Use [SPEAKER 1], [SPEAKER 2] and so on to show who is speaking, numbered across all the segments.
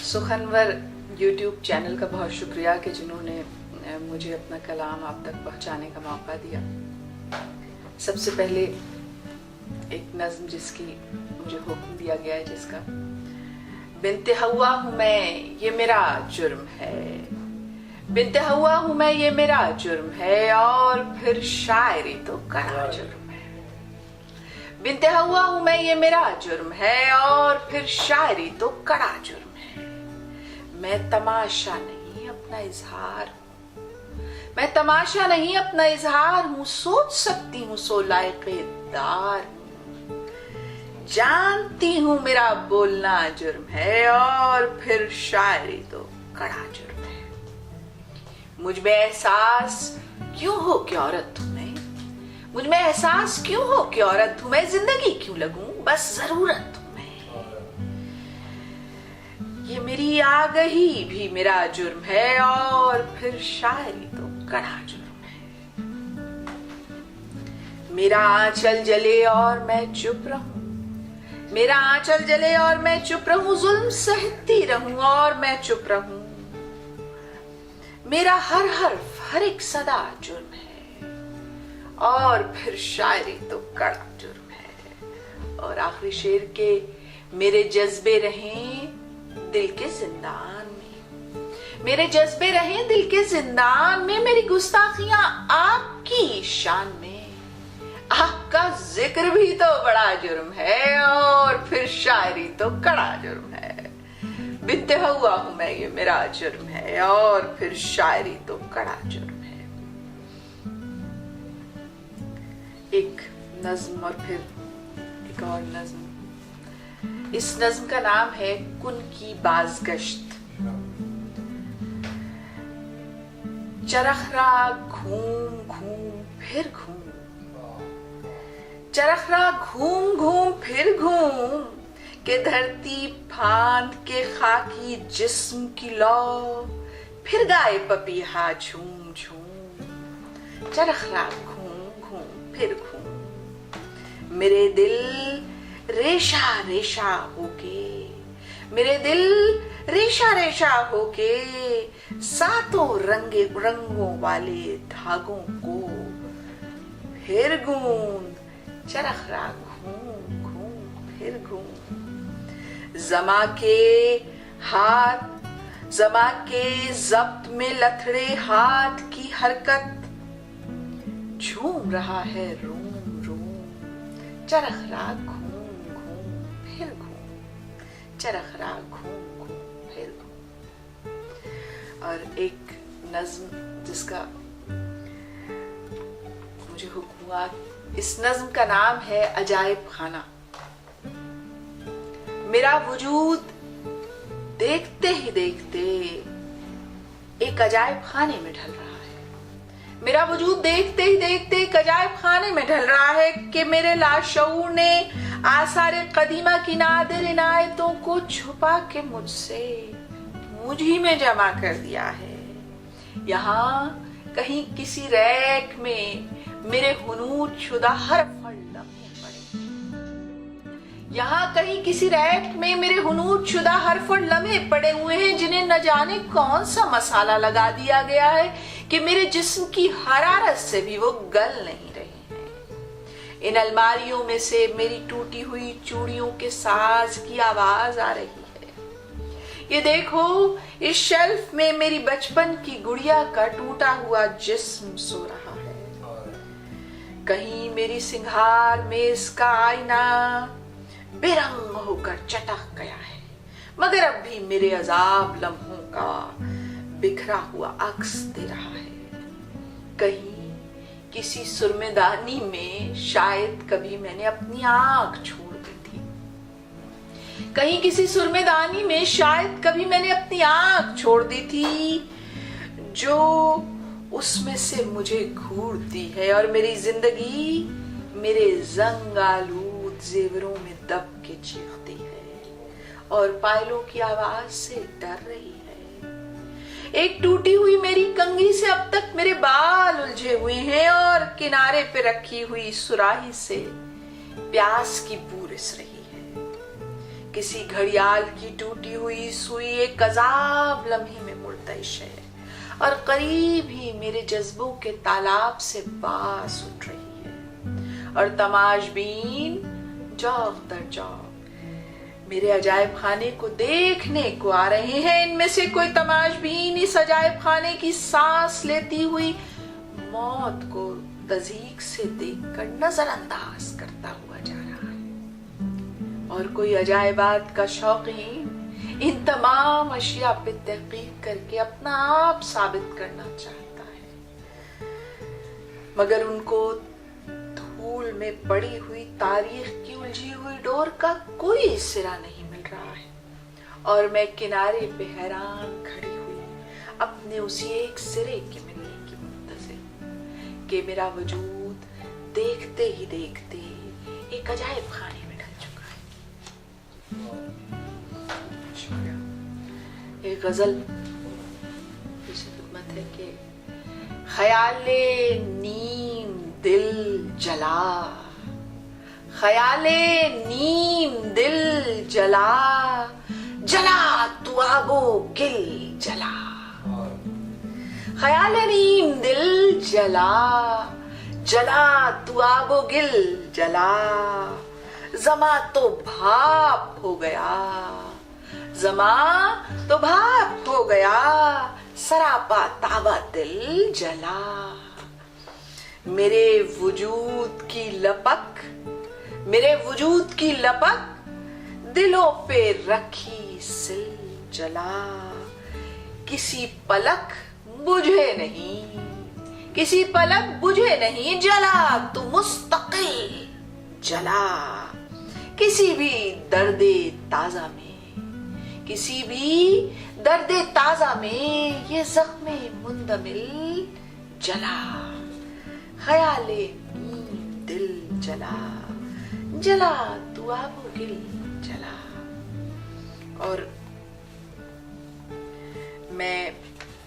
[SPEAKER 1] सुखनवर YouTube channel का बहुत शुक्रिया कि जिन्होंने मुझे अपना कलाम आप तक पहुंचाने का मौका दिया। सबसे पहले एक नज्म जिसकी मुझे हुक्म दिया गया है, जिसका बिन्ते हवा हूँ मैं ये मेरा जुर्म है, बिन्ते हवा हूँ मैं ये मेरा जुर्म है, और फिर शायरी तो कड़ा जुर्म है। बिन्ते हवा हूँ मैं ये मेरा जुर्म है, और फिर शायरी तो कड़ा जुर्म है। मैं तमाशा नहीं अपना इजहार, मैं तमाशा नहीं अपना इजहार हूँ, सोच सकती हूँ सो लायकेदार हूँ, जानती हूँ मेरा बोलना जुर्म है, और फिर शायरी तो कड़ा जुर्म है। मुझ में एहसास क्यों हो कि औरत हूँ मैं, मुझ में एहसास क्यों हो कि औरत हूँ मैं, जिंदगी क्यों लगूं बस जरूरत हूँ मैं। ये मेरी आगही भी मेरा जुर्म है, और फिर शायरी तो कड़ा जुर्म है। मेरा आंचल जले और मैं चुप रहूं, मेरा आंचल जले और मैं चुप रहूं, जुल्म सहती रहूं और मैं चुप रहूं। मेरा हर हर्फ हर एक सदा जुर्म है, और फिर शायरी तो कड़ा जुर्म है। और आखिरी शेर के मेरे जज्बे रहें दिल के जिंदान में, मेरे जज्बे रहें दिल के जिंदान में, मेरी गुस्ताखियां आपकी शान में, आपका जिक्र भी तो बड़ा जुर्म है, और फिर शायरी तो कड़ा जुर्म है। बिन्ते हुआ हूं मैं ये मेरा जुर्म है, और फिर शायरी तो कड़ा जुर्म है। एक नज्म और फिर एक और नज्म। इस नज्म का नाम है कुन की बाज़गश्त। चरखरा घूम घूम फिर घूम, चरखरा घूम घूम फिर घूम, के धरती फांद के खाकी जिस्म की लौ, फिर गाए पपीहा झूम झूम। चरखरा घूम घूम फिर घूम, मेरे दिल रेशा रेशा होके, मेरे दिल रेशा रेशा होके, सातों रंगों वाले धागों को फिर गूंद। चरखरा घूम घूम फिर घूम, जमा के जब्त में लथड़े हाथ की हरकत, झूम रहा है रूम रूम। चरखरा घूम फिर घूम, चरखरा घूम घूम फिर घूम। और एक नज्म जिसका मुझे हुक्म हुआ, इस नज्म का नाम है अजायब खाना। मेरा वजूद देखते ही देखते एक अजायब खाने में ढल रहा है, मेरा वजूद देखते ही देखते एक अजायब खाने में ढल रहा है, कि मेरे लाशऊर ने आसारे कदीमा की नादिर इनायतों को छुपा के मुझसे मुझी में जमा कर दिया है। यहाँ कहीं किसी रैक में मेरे हुनूर शुदा हर्फ लम्हे पड़े, यहाँ कहीं किसी रैक में मेरे हुनूर शुदा हर्फ लम्हे पड़े हुए हैं, जिन्हें न जाने कौन सा मसाला लगा दिया गया है कि मेरे जिस्म की हरारत से भी वो गल नहीं रहे हैं। इन अलमारियों में से मेरी टूटी हुई चूड़ियों के साज की आवाज आ रही है। ये देखो, इस शेल्फ में मेरी बचपन की गुड़िया का टूटा हुआ जिस्म सो रहा है। कहीं मेरी सिंगार में इसका आईना बेरंग होकर चटक गया है, मगर अब भी मेरे अजाब लम्हों का बिखरा हुआ अक्स दे रहा है। कहीं किसी सुरमेदानी में शायद कभी मैंने अपनी आंख छोड़ दी थी, कहीं किसी सुरमेदानी में शायद कभी मैंने अपनी आंख छोड़ दी थी, जो उसमें से मुझे घूरती है, और मेरी जिंदगी मेरे जंग आलूद जेवरों में दब के चीखती है, और पायलों की आवाज से डर रही है। एक टूटी हुई मेरी कंघी से अब तक मेरे बाल उलझे हुए हैं, और किनारे पे रखी हुई सुराही से प्यास की बू रिस रही है, किसी घड़ियाल की टूटी हुई सुई एक अजाब लम्हे में मुर्तइश है और करीब ही मेरे जज्बों के तालाब से बास उठ रही है। और तमाशबीन जौक दर जौक मेरे अजायब खाने को देखने को आ रहे हैं। इनमें से कोई तमाशबीन इस अजायब खाने की सांस लेती हुई मौत को तज़ीक से देखकर नजरअंदाज करता हुआ जा रहा है और कोई अजायबात का शौकीन इन तमाम अशिया पे तहकीक करके अपना आप साबित करना चाहता है, मगर उनको धूल में पड़ी हुई तारीख की उलझी हुई डोर का कोई सिरा नहीं मिल रहा है। और मैं किनारे पे हैरान खड़ी हुई अपने उसी एक सिरे के मिलने की मुंतज़िर कि मेरा वजूद देखते ही देखते एक अजायब खाने में ढल चुका है। शुक्रिया। एक गजल पेशे खिदमत है कि ख्याले नीम दिल जला, ख्याले नीम दिल जला, जला तू आबो गिल जला। ख्याले नीम दिल जला, जला तू आबो गिल जला। ज़मा तो भाप हो गया, ज़मा तो भाप हो गया, सरापा तावा दिल जला। मेरे वजूद की लपक, मेरे वजूद की लपक दिलों पे रखी सिल जला। किसी पलक बुझे नहीं, किसी पलक बुझे नहीं, जला तू मुस्तकिल जला। किसी भी दर्दे ताजा में, किसी भी दर्दे ताजा में ये जख्मे मुंदमिल जला। ख्याले नीम दिल जला, जला तू आबो गिल जला। और मैं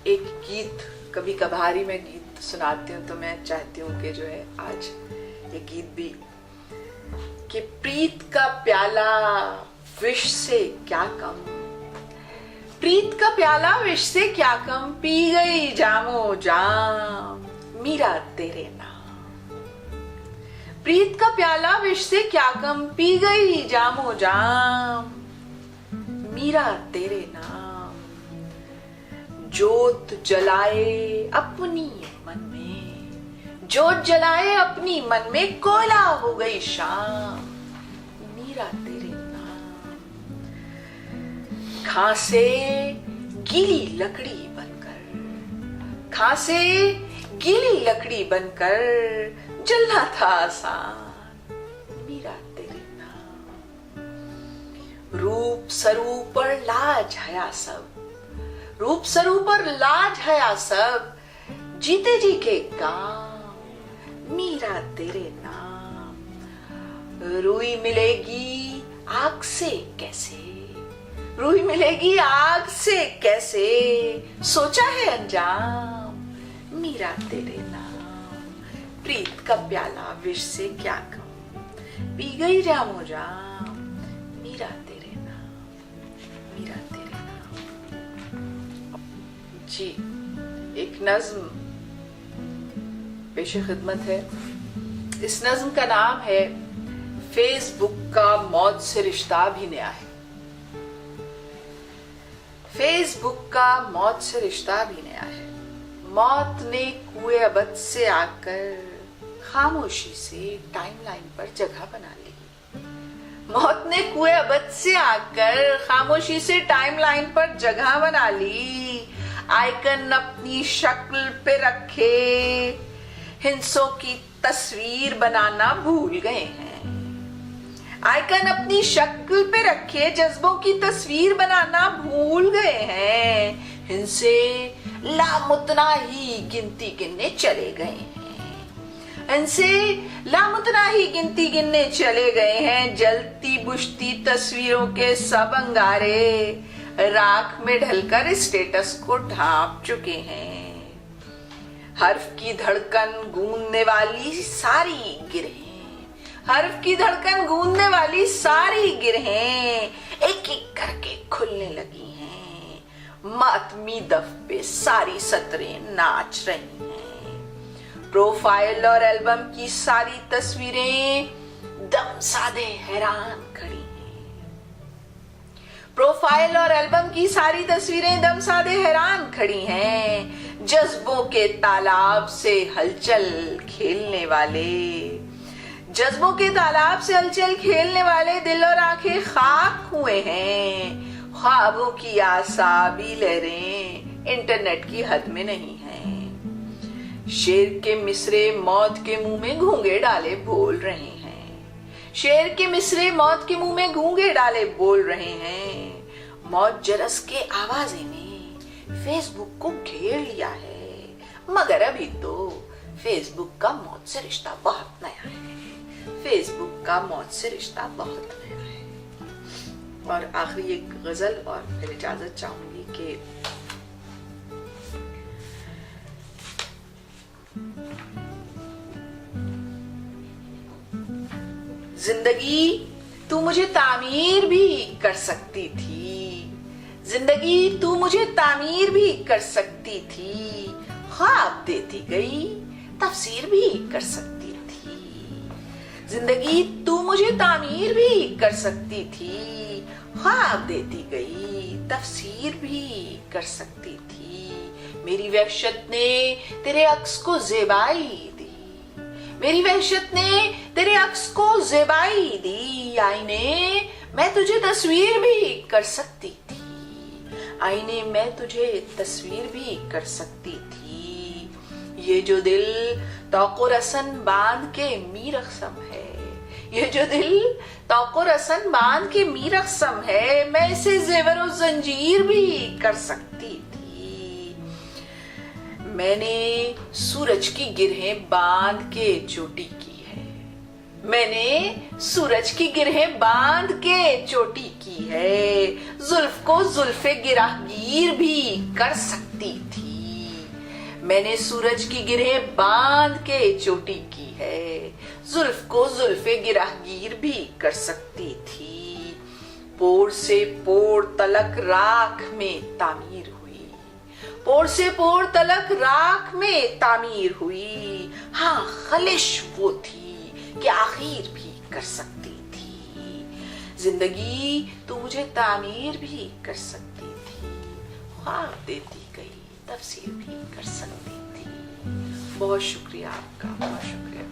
[SPEAKER 1] एक गीत कभी कभारी में गीत सुनाती हूँ, तो मैं चाहती हूँ कि जो है आज ये गीत भी कि प्रीत का प्याला विष से क्या कम, प्रीत का प्याला विष से क्या कम, पी गई जामो जाम मीरा तेरे नाम। प्रीत का प्याला विष से क्या कम, पी गई जामो जाम मीरा तेरे नाम। जोत जलाए अपनी मन में, जोत जलाए अपनी मन में, कोयला हो गई शाम मीरा तेरे नाम। खांसे गीली लकड़ी बनकर, खांसे गीली लकड़ी बनकर, जलना था आसान मीरा तेरे नाम। रूप स्वरूप पर लाज हया सब, रूप स्वरूप पर लाज हया सब, जीते जी के काम मीरा तेरे नाम। रूई मिलेगी आग से कैसे, रूई मिलेगी आग से कैसे, सोचा है अंजाम मीरा तेरे नाम। प्रीत का प्याला विष से क्या कम, पी गई जामो जाम मीरा तेरे नाम, मीरा तेरे नाम। जी एक नज्म पेशे खिदमत है। इस नज्म का नाम है फेसबुक का मौत से रिश्ता भी नया है। फेसबुक का मौत से रिश्ता भी नया है। मौत ने कुएं अबद से आकर खामोशी से टाइमलाइन पर जगह बना ली। मौत ने कुएं अबद से आकर खामोशी से टाइमलाइन पर जगह बना ली। आइकन अपनी शक्ल पे रखे, हिंसों की तस्वीर बनाना भूल गए हैं। आइकन अपनी शक्ल पे रखे, जज्बों की तस्वीर बनाना भूल गए हैं। हिंसे लामुतना ही गिनती गिनने चले गए हैं, इनसे लामुतना ही गिनती गिनने चले गए हैं। जलती बुझती तस्वीरों के सब अंगारे राख में ढलकर स्टेटस को ढांप चुके हैं। हर्फ की धड़कन गूंजने वाली सारी गिरें हर्फ की धड़कन गूंजने वाली सारी गिरहें एक एक करके खुलने लगी हैं। मातमी दफ पे सारी सतरें नाच रही हैं। प्रोफाइल और एल्बम की सारी तस्वीरें दम साधे हैरान खड़ी हैं। प्रोफाइल और एल्बम की सारी तस्वीरें दम साधे हैरान खड़ी हैं। जज्बों के तालाब से हलचल खेलने वाले, जज्बों के तालाब से हलचल खेलने वाले दिल और आंखें खाक हुए हैं। ख्वाबों की आसाबी लहरें इंटरनेट की हद में नहीं हैं। शेर के मिसरे मौत के मुंह में घूंगे डाले बोल रहे हैं। शेर के मिसरे मौत के मुंह में घूंगे डाले बोल रहे हैं। मौत जरस के आवाजे ने फेसबुक को घेर लिया है, मगर अभी तो फेसबुक का मौत से रिश्ता बहुत नया है। फेसबुक का मौत से रिश्ता बहुत नया है। और आखिरी एक गजल और फिर इजाजत चाहूंगी कि जिंदगी तू मुझे तामीर भी कर सकती थी। जिंदगी तू मुझे तामीर भी कर सकती थी। ख्वाब देती गई तफसीर भी कर सकती थी। जिंदगी तू मुझे तामीर भी कर सकती थी। ख्वाब देती गई तफसीर भी कर सकती थी। मेरी वहशत ने तेरे अक्स को ज़ेबाई दी। मेरी वहशत ने तेरे अक्स को ज़ेबाई दी। आईने मैं तुझे तस्वीर भी कर सकती थी। आईने मैं तुझे तस्वीर भी कर सकती थी। ये जो दिल तौक़ो रसन बांध के मीर अक़सम है, ये जो दिल तौक़ो रसन बांध के मीर अक़सम है, मैं इसे ज़ेवर व ज़ंजीर भी कर सकती थी। मैंने सूरज की गिरहें बांध के चोटी की है। मैंने सूरज की गिरहें बांध के चोटी की है। जुल्फ को जुल्फे गिराहगीर भी कर सकती थी। मैंने सूरज की गिरहें बांध के चोटी की है। जुल्फ को जुल्फे गिराहगीर भी कर सकती थी। पोर से पोर तलक राख में तामीर हुई। पोर से पोर तलक राख में तामीर हुई। हाँ, खलिश वो थी कि आखिर भी कर सकती थी। जिंदगी तो मुझे तामीर भी कर सकती थी। ख्वाब देती गई तफसीर भी कर सकती थी। बहुत शुक्रिया आपका, बहुत शुक्रिया।